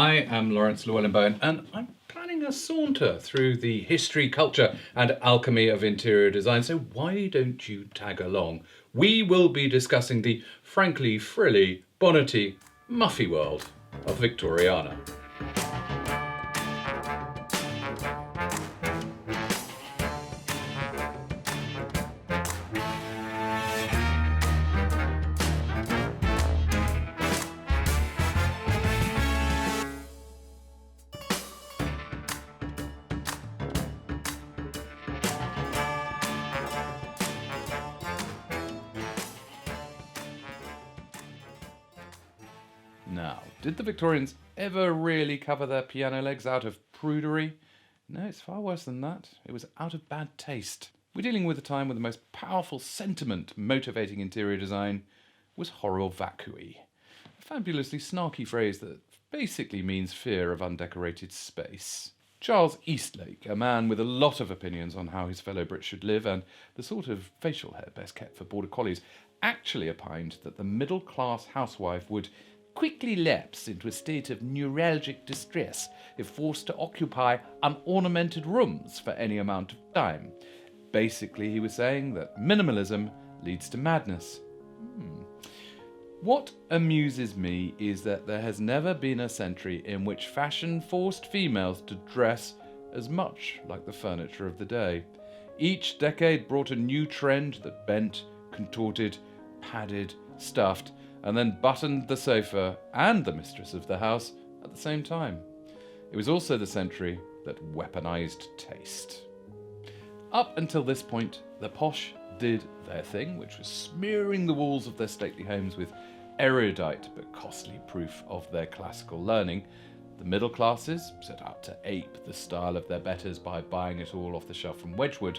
I am Laurence Llewelyn-Bowen, and I'm planning a saunter through the history, culture, and alchemy of interior design, so why don't you tag along? We will be discussing the frankly frilly, bonnety, muffy world of Victoriana. Now, did the Victorians ever really cover their piano legs out of prudery? No, it's far worse than that. It was out of bad taste. We're dealing with a time when the most powerful sentiment motivating interior design was horror vacui, a fabulously snarky phrase that basically means fear of undecorated space. Charles Eastlake, a man with a lot of opinions on how his fellow Brits should live and the sort of facial hair best kept for border collies, actually opined that the middle-class housewife would quickly lapse into a state of neuralgic distress if forced to occupy unornamented rooms for any amount of time. Basically, he was saying that minimalism leads to madness. What amuses me is that there has never been a century in which fashion forced females to dress as much like the furniture of the day. Each decade brought a new trend that bent, contorted, padded, stuffed, and then buttoned the sofa and the mistress of the house at the same time. It was also the century that weaponized taste. Up until this point, the posh did their thing, which was smearing the walls of their stately homes with erudite but costly proof of their classical learning. The middle classes set out to ape the style of their betters by buying it all off the shelf from Wedgwood,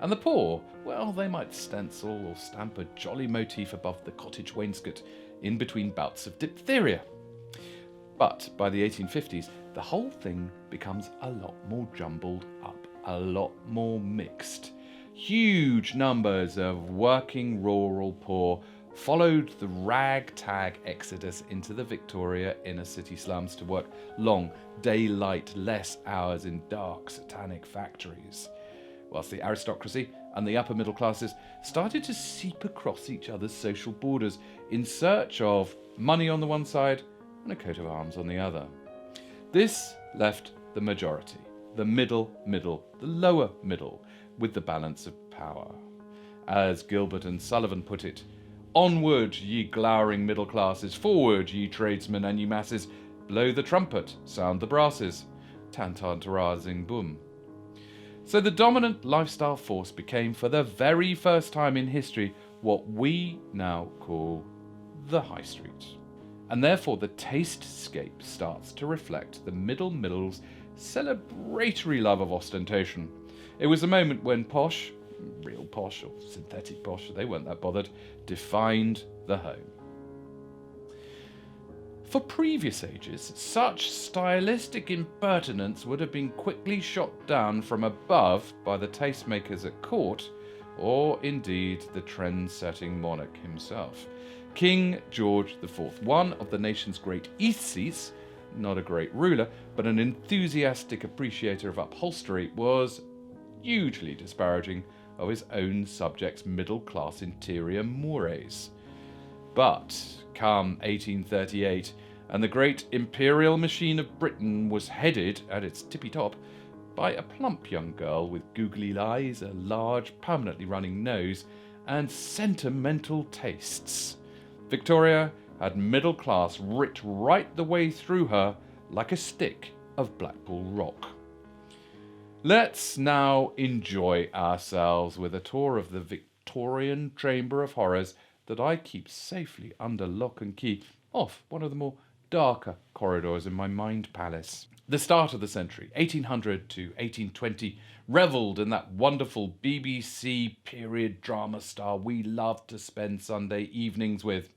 and the poor, well, they might stencil or stamp a jolly motif above the cottage wainscot in between bouts of diphtheria. But by the 1850s, the whole thing becomes a lot more jumbled up, a lot more mixed. Huge numbers of working rural poor followed the ragtag exodus into the Victoria inner city slums to work long, daylight-less hours in dark, satanic factories, whilst the aristocracy and the upper middle classes started to seep across each other's social borders in search of money on the one side and a coat of arms on the other. This left the majority, the middle, the lower middle, with the balance of power. As Gilbert and Sullivan put it, "Onward, ye glowering middle classes, forward, ye tradesmen and ye masses, blow the trumpet, sound the brasses, tantantara zing boom." So the dominant lifestyle force became, for the very first time in history, what we now call the high street. And therefore the tastescape starts to reflect the middle's celebratory love of ostentation. It was a moment when posh, real posh or synthetic posh, they weren't that bothered, defined the home. For previous ages, such stylistic impertinence would have been quickly shot down from above by the tastemakers at court, or indeed the trend-setting monarch himself. King George IV, one of the nation's great aesthetes, not a great ruler, but an enthusiastic appreciator of upholstery, was hugely disparaging of his own subjects' middle-class interior mores. But come 1838, and the great imperial machine of Britain was headed, at its tippy-top, by a plump young girl with googly eyes, a large, permanently running nose, and sentimental tastes. Victoria had middle class writ right the way through her like a stick of Blackpool rock. Let's now enjoy ourselves with a tour of the Victorian Chamber of Horrors that I keep safely under lock and key off one of the more darker corridors in my mind palace. The start of the century, 1800 to 1820, revelled in that wonderful BBC period drama star we loved to spend Sunday evenings with.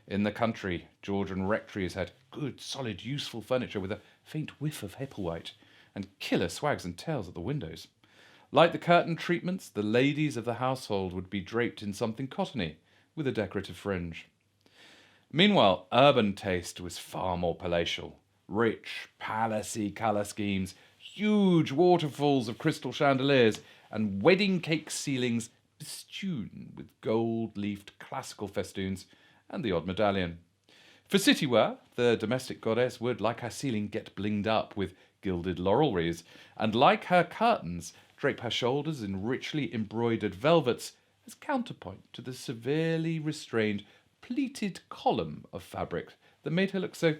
In the country, Georgian rectories had good, solid, useful furniture with a faint whiff of Hepplewhite, and killer swags and tails at the windows. Like the curtain treatments, the ladies of the household would be draped in something cottony, with a decorative fringe. Meanwhile, urban taste was far more palatial. Rich, palacey colour schemes, huge waterfalls of crystal chandeliers, and wedding cake ceilings bestrewn with gold-leafed classical festoons and the odd medallion. For city wear, the domestic goddess would, like her ceiling, get blinged up with gilded laurel wreaths, and like her curtains, drape her shoulders in richly embroidered velvets as counterpoint to the severely restrained pleated column of fabric that made her look so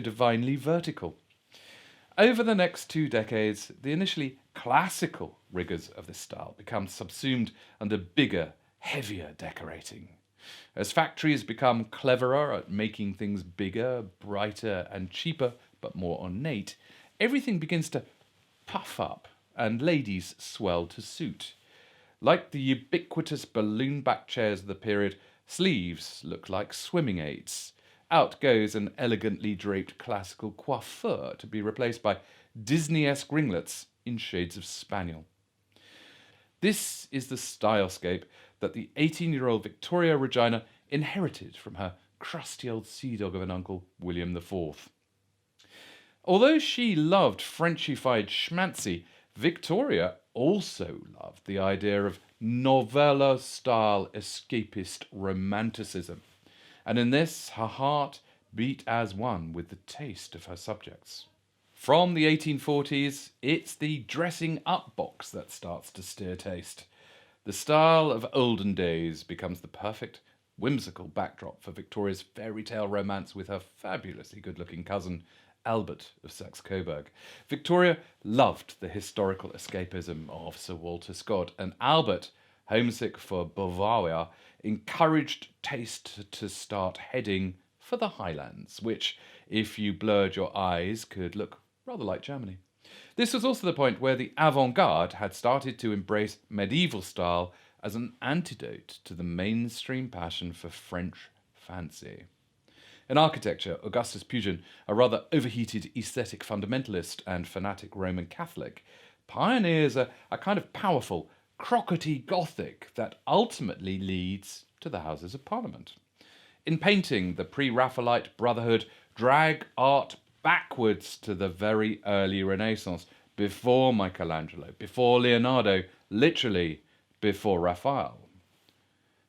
divinely vertical. Over the next 2 decades, the initially classical rigours of this style become subsumed under bigger, heavier decorating. As factories become cleverer at making things bigger, brighter, and cheaper, but more ornate, everything begins to puff up, and ladies swell to suit. Like the ubiquitous balloon-backed chairs of the period, sleeves look like swimming aids. Out goes an elegantly draped classical coiffure to be replaced by Disney-esque ringlets in shades of spaniel. This is the stylescape that the 18-year-old Victoria Regina inherited from her crusty old sea-dog of an uncle, William IV. Although she loved Frenchified schmancy, Victoria also loved the idea of novella-style escapist romanticism, and in this her heart beat as one with the taste of her subjects. From the 1840s, it's the dressing up box that starts to steer taste. The style of olden days becomes the perfect, whimsical backdrop for Victoria's fairy tale romance with her fabulously good-looking cousin, Albert of Saxe-Coburg. Victoria loved the historical escapism of Sir Walter Scott, and Albert, homesick for Bavaria, encouraged taste to start heading for the Highlands, which, if you blurred your eyes, could look rather like Germany. This was also the point where the avant-garde had started to embrace medieval style as an antidote to the mainstream passion for French fancy. In architecture, Augustus Pugin, a rather overheated aesthetic fundamentalist and fanatic Roman Catholic, pioneers a kind of powerful, crockety Gothic that ultimately leads to the Houses of Parliament. In painting, the pre-Raphaelite Brotherhood drag art backwards to the very early Renaissance, before Michelangelo, before Leonardo, literally before Raphael.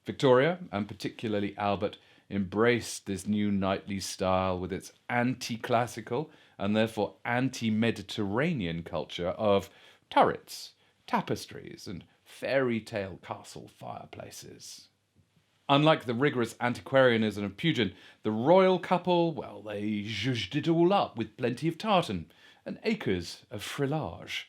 Victoria, and particularly Albert, embraced this new knightly style with its anti-classical and therefore anti-Mediterranean culture of turrets, tapestries, and fairy tale castle fireplaces. Unlike the rigorous antiquarianism of Pugin, the royal couple, well, they zhuzhed it all up with plenty of tartan and acres of frillage.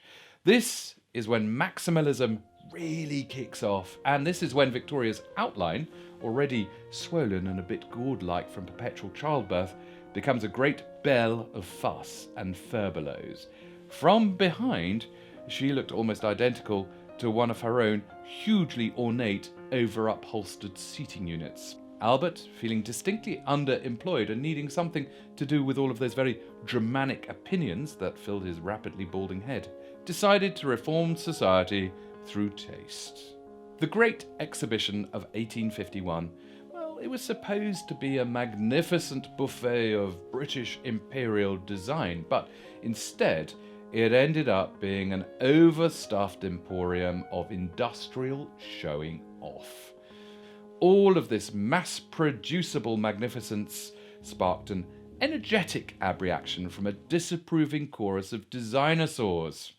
This is when maximalism really kicks off, and this is when Victoria's outline, already swollen and a bit gourd-like from perpetual childbirth, becomes a great bell of fuss and furbelows. From behind, she looked almost identical to one of her own hugely ornate, over-upholstered seating units. Albert, feeling distinctly underemployed and needing something to do with all of those very Germanic opinions that filled his rapidly balding head, decided to reform society through taste. The Great Exhibition of 1851, well, it was supposed to be a magnificent buffet of British imperial design, but instead it ended up being an overstuffed emporium of industrial showing off. All of this mass-producible magnificence sparked an energetic abreaction from a disapproving chorus of dinosaurs.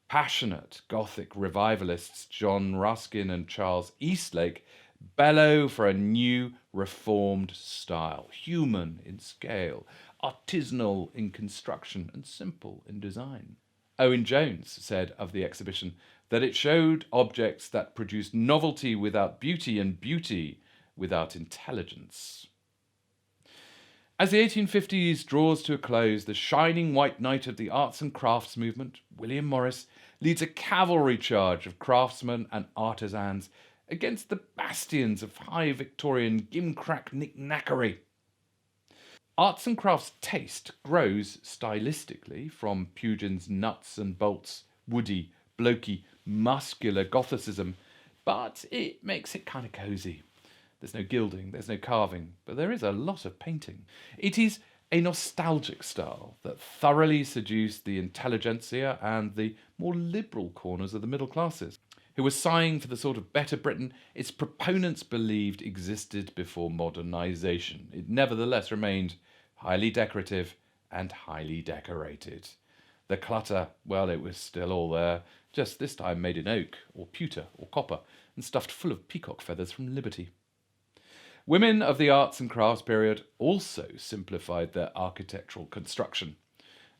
Passionate Gothic revivalists John Ruskin and Charles Eastlake bellow for a new, reformed style, human in scale, artisanal in construction, and simple in design. Owen Jones said of the exhibition that it showed objects that produced novelty without beauty and beauty without intelligence. As the 1850s draws to a close, the shining white knight of the arts and crafts movement, William Morris, leads a cavalry charge of craftsmen and artisans against the bastions of high Victorian gimcrack knick-knackery. Arts and crafts taste grows stylistically from Pugin's nuts and bolts, woody, blokey, muscular Gothicism, but it makes it kind of cosy. There's no gilding, there's no carving, but there is a lot of painting. It is a nostalgic style that thoroughly seduced the intelligentsia and the more liberal corners of the middle classes, who were sighing for the sort of better Britain its proponents believed existed before modernisation. It nevertheless remained highly decorative and highly decorated. The clutter, well, it was still all there, just this time made in oak or pewter or copper and stuffed full of peacock feathers from Liberty. Women of the arts and crafts period also simplified their architectural construction.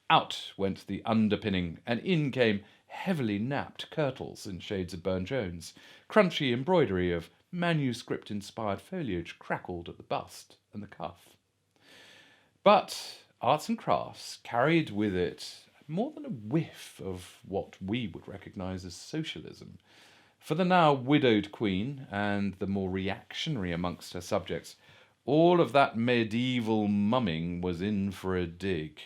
Out went the underpinning, and in came heavily napped kirtles in shades of Burne-Jones. Crunchy embroidery of manuscript-inspired foliage crackled at the bust and the cuff. But arts and crafts carried with it more than a whiff of what we would recognise as socialism. For the now widowed queen and the more reactionary amongst her subjects, all of that medieval mumming was in for a dig.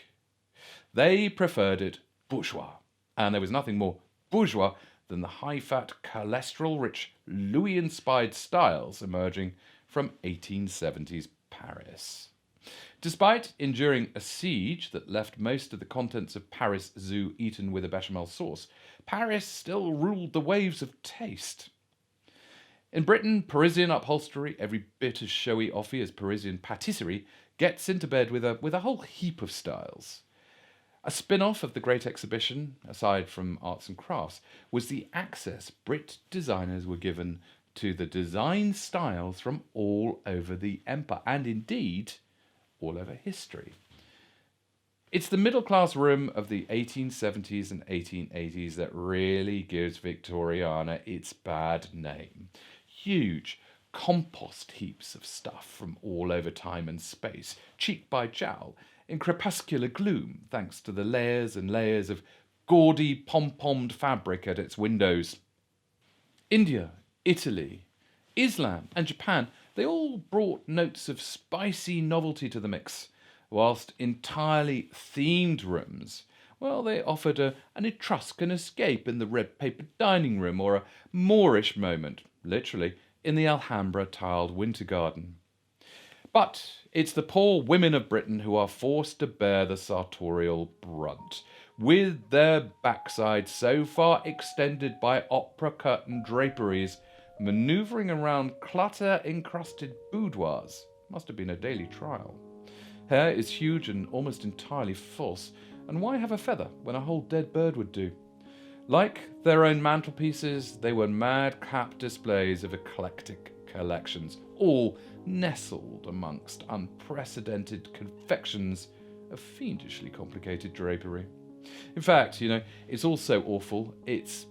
They preferred it bourgeois, and there was nothing more bourgeois than the high-fat, cholesterol-rich, Louis-inspired styles emerging from 1870s Paris. Despite enduring a siege that left most of the contents of Paris Zoo eaten with a bechamel sauce, Paris still ruled the waves of taste. In Britain, Parisian upholstery, every bit as showy offy as Parisian patisserie, gets into bed with a whole heap of styles. A spin-off of the Great Exhibition, aside from arts and crafts, was the access Brit designers were given to the design styles from all over the empire, and indeed all over history. It's the middle-class room of the 1870s and 1880s that really gives Victoriana its bad name. Huge compost heaps of stuff from all over time and space, cheek by jowl, in crepuscular gloom, thanks to the layers and layers of gaudy pom-pommed fabric at its windows. India, Italy, Islam and Japan, they all brought notes of spicy novelty to the mix, whilst entirely themed rooms, well, they offered an Etruscan escape in the red-papered dining room or a Moorish moment, literally, in the Alhambra tiled winter garden. But it's the poor women of Britain who are forced to bear the sartorial brunt, with their backsides so far extended by opera curtain draperies, manoeuvring around clutter-encrusted boudoirs must have been a daily trial. Hair is huge and almost entirely false, and why have a feather when a whole dead bird would do? Like their own mantelpieces, they were madcap displays of eclectic collections, all nestled amongst unprecedented confections of fiendishly complicated drapery. In fact, it's all so awful, it's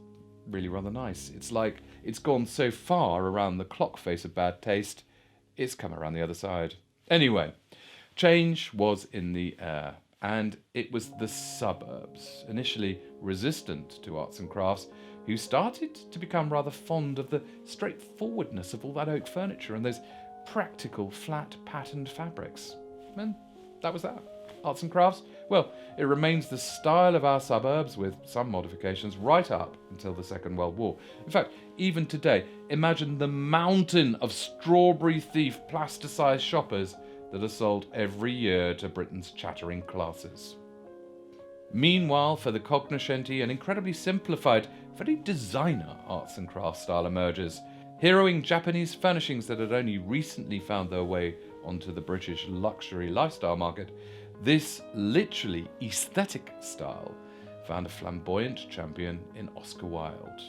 really rather nice. It's like it's gone so far around the clock face of bad taste, it's come around the other side. Anyway, change was in the air, and it was the suburbs, initially resistant to arts and crafts, who started to become rather fond of the straightforwardness of all that oak furniture and those practical, flat, patterned fabrics. And that was that. Arts and crafts, well, it remains the style of our suburbs, with some modifications, right up until the Second World War. In fact, even today, imagine the mountain of strawberry thief plasticised shoppers that are sold every year to Britain's chattering classes. Meanwhile, for the cognoscenti, an incredibly simplified, very designer arts and crafts style emerges, heroing Japanese furnishings that had only recently found their way onto the British luxury lifestyle market. This literally aesthetic style found a flamboyant champion in Oscar Wilde.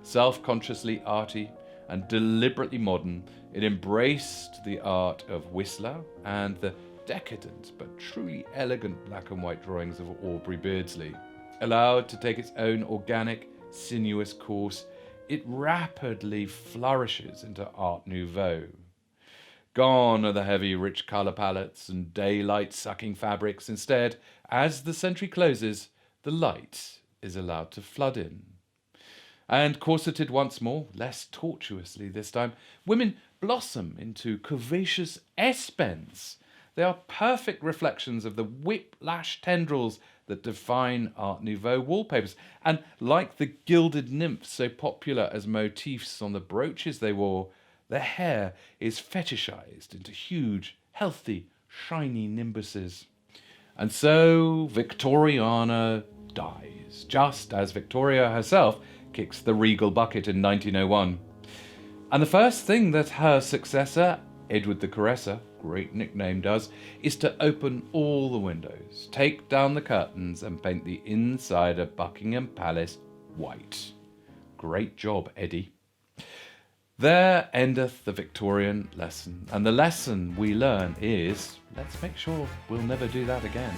Self-consciously arty and deliberately modern, it embraced the art of Whistler and the decadent but truly elegant black and white drawings of Aubrey Beardsley. Allowed to take its own organic, sinuous course, it rapidly flourishes into Art Nouveau. Gone are the heavy, rich colour palettes and daylight-sucking fabrics. Instead, as the century closes, the light is allowed to flood in. And corseted once more, less tortuously this time, women blossom into curvaceous S-bends. They are perfect reflections of the whiplash tendrils that define Art Nouveau wallpapers. And like the gilded nymphs so popular as motifs on the brooches they wore, their hair is fetishized into huge, healthy, shiny nimbuses. And so Victoriana dies, just as Victoria herself kicks the regal bucket in 1901. And the first thing that her successor, Edward the Caresser, great nickname, does is to open all the windows, take down the curtains, and paint the inside of Buckingham Palace white. Great job, Eddie. There endeth the Victorian lesson, and the lesson we learn is, let's make sure we'll never do that again.